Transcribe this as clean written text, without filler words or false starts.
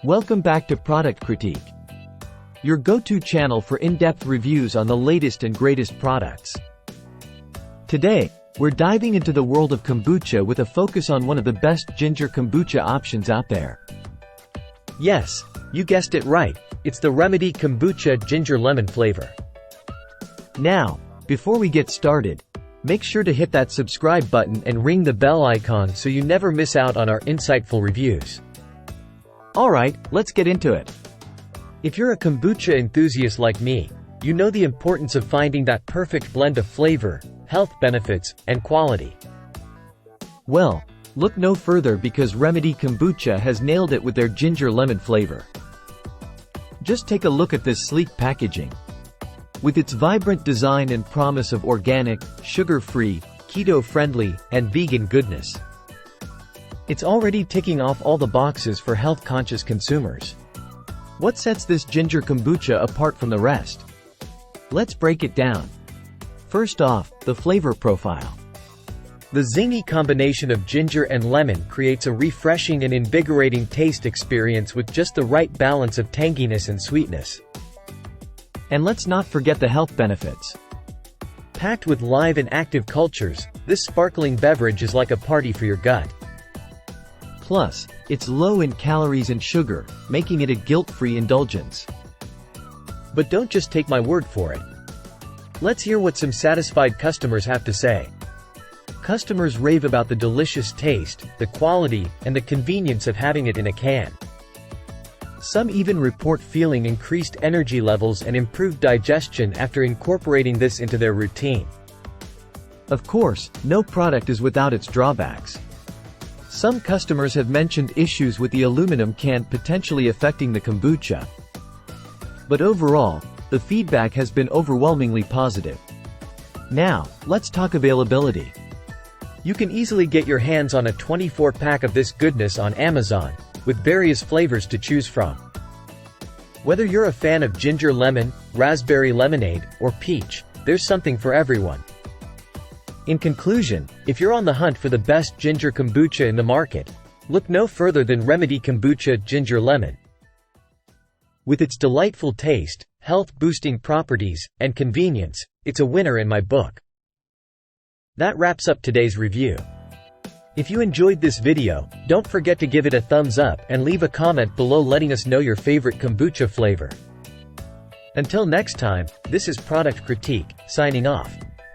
Welcome back to Product Critique, your go-to channel for in-depth reviews on the latest and greatest products. Today, we're diving into the world of kombucha with a focus on one of the best ginger kombucha options out there. Yes, you guessed it right, it's the Remedy Kombucha Ginger Lemon flavor. Now, before we get started, make sure to hit that subscribe button and ring the bell icon so you never miss out on our insightful reviews. Alright, let's get into it. If you're a kombucha enthusiast like me, you know the importance of finding that perfect blend of flavor, health benefits, and quality. Well, look no further because Remedy Kombucha has nailed it with their ginger lemon flavor. Just take a look at this sleek packaging. With its vibrant design and promise of organic, sugar-free, keto-friendly, and vegan goodness, it's already ticking off all the boxes for health-conscious consumers. What sets this ginger kombucha apart from the rest? Let's break it down. First off, the flavor profile. The zingy combination of ginger and lemon creates a refreshing and invigorating taste experience with just the right balance of tanginess and sweetness. And let's not forget the health benefits. Packed with live and active cultures, this sparkling beverage is like a party for your gut. Plus, it's low in calories and sugar, making it a guilt-free indulgence. But don't just take my word for it. Let's hear what some satisfied customers have to say. Customers rave about the delicious taste, the quality, and the convenience of having it in a can. Some even report feeling increased energy levels and improved digestion after incorporating this into their routine. Of course, no product is without its drawbacks. Some customers have mentioned issues with the aluminum can potentially affecting the kombucha. But overall, the feedback has been overwhelmingly positive. Now, let's talk availability. You can easily get your hands on a 24-pack of this goodness on Amazon, with various flavors to choose from. Whether you're a fan of ginger lemon, raspberry lemonade, or peach, there's something for everyone. In conclusion, if you're on the hunt for the best ginger kombucha in the market, look no further than Remedy Kombucha Ginger Lemon. With its delightful taste, health-boosting properties, and convenience, it's a winner in my book. That wraps up today's review. If you enjoyed this video, don't forget to give it a thumbs up and leave a comment below letting us know your favorite kombucha flavor. Until next time, this is Product Critique, signing off.